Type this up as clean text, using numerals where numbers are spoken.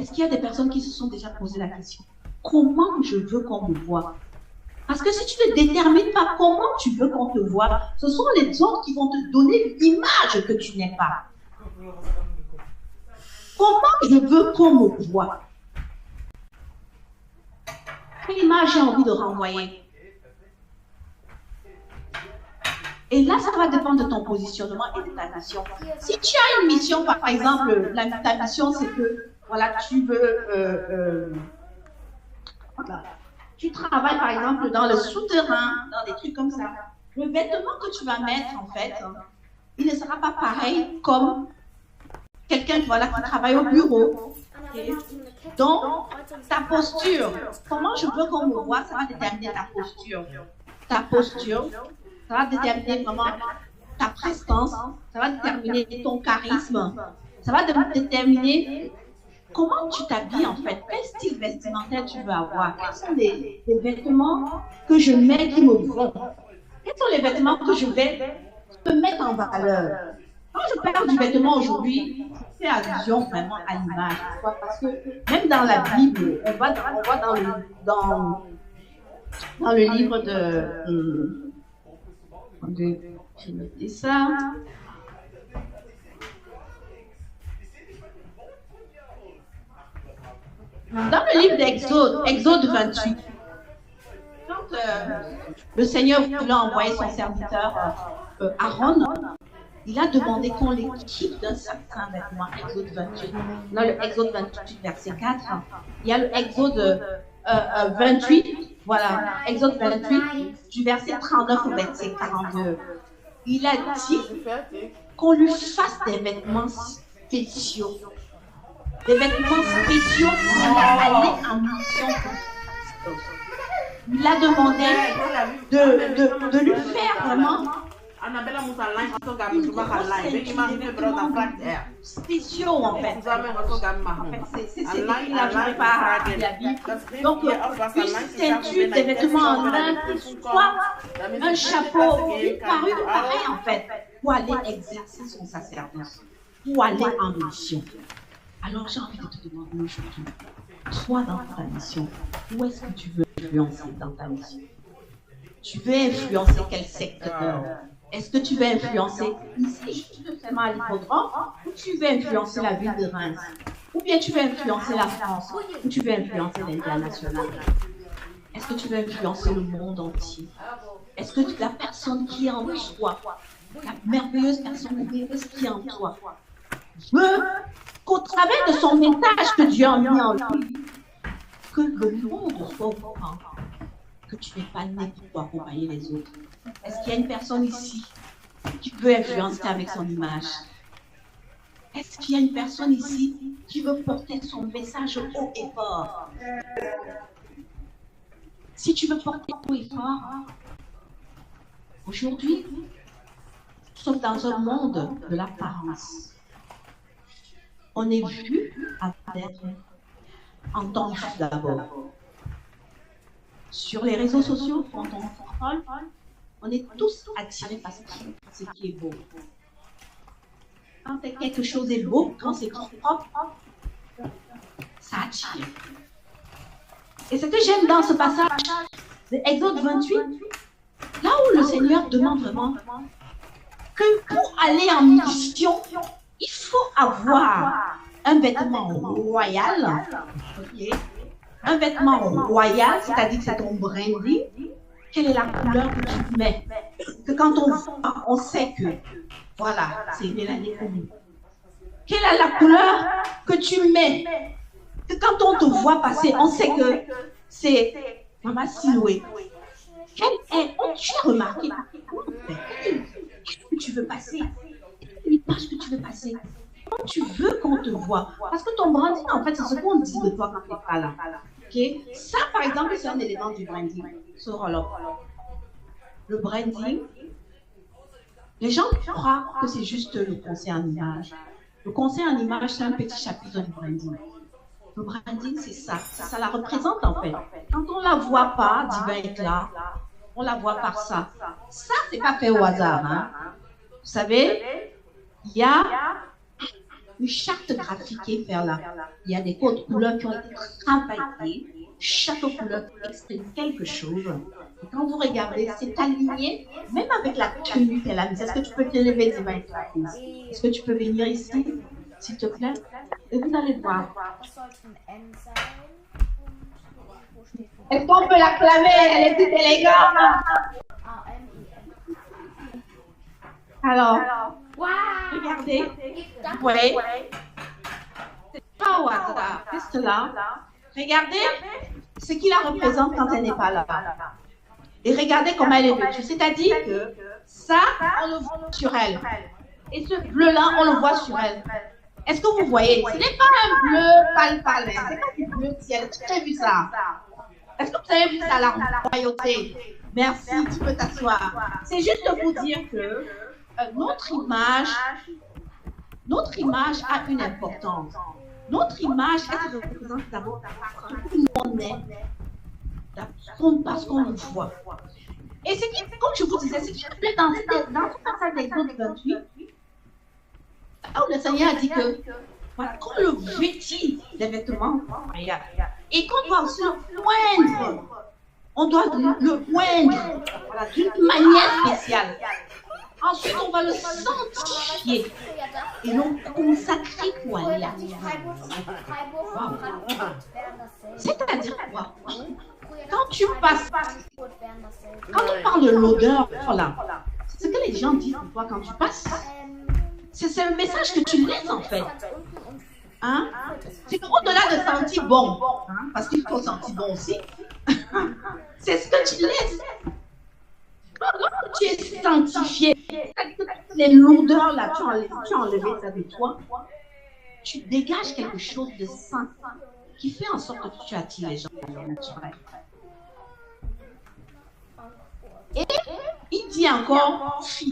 Est-ce qu'il y a des personnes qui se sont déjà posé la question? Comment je veux qu'on me voie? Parce que si tu ne détermines pas comment tu veux qu'on te voie, ce sont les autres qui vont te donner l'image que tu n'es pas. Comment je veux qu'on me voie? Quelle image j'ai envie de renvoyer? Et là, ça va dépendre de ton positionnement et de ta mission. Si tu as une mission, par exemple, ta mission, c'est que, voilà, tu veux... voilà, tu travailles, par exemple, dans le souterrain, dans des trucs comme ça. Le vêtement que tu vas mettre, en fait, il ne sera pas pareil comme quelqu'un voilà, qui travaille au bureau. Okay. Donc, ta posture, comment je veux qu'on me voit, ça va déterminer ta posture. Ta posture, ça va déterminer vraiment ta prestance, ça va déterminer ton charisme, ça va déterminer comment tu t'habilles en fait, quel style vestimentaire tu veux avoir, quels sont les vêtements que je mets qui me vont, quels sont les vêtements que je vais me mettre en valeur. Quand je parle du vêtement aujourd'hui, c'est allusion vraiment à l'image, parce que même dans la Bible, on voit dans le livre de j'ai noté ça. Dans le livre d'Exode, Exode 28, quand le Seigneur voulait envoyer son serviteur Aaron, il a demandé qu'on l'équipe d'un certain vêtement, Exode 28. Dans le Exode 28, verset 4, il y a le Exode 28, voilà, Exode 28, du verset 39 au verset 42. Il a dit qu'on lui fasse des vêtements spéciaux. Des vêtements spéciaux pour aller en mission. Il a demandé de lui faire vraiment spéciaux en fait. C'est là je vais pas la Bible. Donc une ceinture, des vêtements en lin, soit un chapeau, une parure pareille en fait, pour aller exercer son sacerdoce, pour aller en mission. Alors j'ai envie de te demander aujourd'hui, toi dans ta mission, où est-ce que tu veux influencer dans ta mission? Tu veux influencer quel secteur? Est-ce que tu veux influencer ici, justement à l'hippodrome, ou tu veux influencer la ville de Reims? Ou bien tu veux influencer la France, ou tu veux influencer l'international? Est-ce que tu veux influencer le monde entier? Est-ce que la personne qui est en toi, la merveilleuse personne merveilleuse qui est en toi, veut qu'au travers de son message que Dieu a mis en lui, que le monde soit au courant que tu n'es pas né pour accompagner les autres? Est-ce qu'il y a une personne ici qui peut influencer avec son image? Est-ce qu'il y a une personne ici qui veut porter son message haut et fort? Si tu veux porter haut et fort, aujourd'hui, nous sommes dans un monde de l'apparence. On est vu à être entendu d'abord. Sur les réseaux sociaux, quand on scrolle, on est tous attirés par ce qui est beau. Quand quelque chose est beau, quand c'est propre, ça attire. Et ce que j'aime dans ce passage de Exode 28, là où le Seigneur demande vraiment que pour aller en mission, il faut avoir un vêtement royal, okay. Un vêtement royal, c'est-à-dire que c'est ton branding. Quelle est la couleur que tu mets? Que quand on voit, on sait que, voilà, c'est Mélanie Koumou. Quelle est la couleur que tu mets? Que quand on te voit passer, on sait que c'est Mama Siloué. Quelle est, tu as remarqué, qu'est-ce que tu veux passer? L'image que tu veux passer. Comment tu veux qu'on te voit? Parce que ton branding, en fait, c'est ce qu'on dit de toi quand tu n'es pas là. Okay? Ça, par exemple, c'est un élément du branding. Le branding, les gens croient que c'est juste le conseil en image. Le conseil en image, c'est un petit chapitre du branding. Le branding, c'est ça. Ça la représente, en fait. Quand on ne la voit pas, divin éclat, on la voit par ça. Ça, c'est pas fait au hasard. Hein? Vous savez, il y a une charte graphique qui est faite là. Il y a des codes couleurs qui ont été travaillées. Chaque couleur exprime quelque chose. Et quand vous regardez, c'est aligné, même avec la tenue qu'elle a mise. Est-ce que tu peux te lever, Divine Practice? Est-ce que tu peux venir ici, s'il te plaît? Et vous allez voir. Est-ce qu'on peut l'acclamer? Elle est toute élégante. Alors, regardez. Oui. C'est pas au hasard. Qu'est-ce que là? Regardez ce qui la représente quand elle n'est pas là. Et regardez comment elle est vêtue. C'est-à-dire que ça, on le voit sur elle. Et ce bleu-là, on le voit sur elle. Est-ce que vous voyez? Ce n'est pas un bleu pâle, c'est pas du bleu ciel. Est-ce que tu as vu ça? Est-ce que vous avez vu ça, la royauté? Merci, tu peux t'asseoir. C'est juste de vous dire que notre image a une importance. Notre image, elle représente d'abord qui on est, parce qu'on le voit. Et ce qui, comme je vous disais, ce qui plaît dans ce passage d'Exode 28, où le Seigneur a dit que voilà, qu'on le vêtit des vêtements, et qu'on doit aussi le poindre. On doit le poindre voilà, d'une manière spéciale. Ensuite, on va le sanctifier et le consacrer pour aller là. C'est-à-dire quoi? Quand tu passes, quand on parle de l'odeur, là, c'est ce que les gens disent pour toi quand tu passes. C'est le message que tu laisses en fait. Hein? C'est au-delà de sentir bon, hein? Parce qu'il faut sentir bon aussi. C'est ce que tu laisses. Quand tu es sanctifié, les lourdeurs là, tu as enlevé ça de toi, tu dégages quelque chose de saint qui fait en sorte que tu attires les gens naturels. Et il dit encore, fille.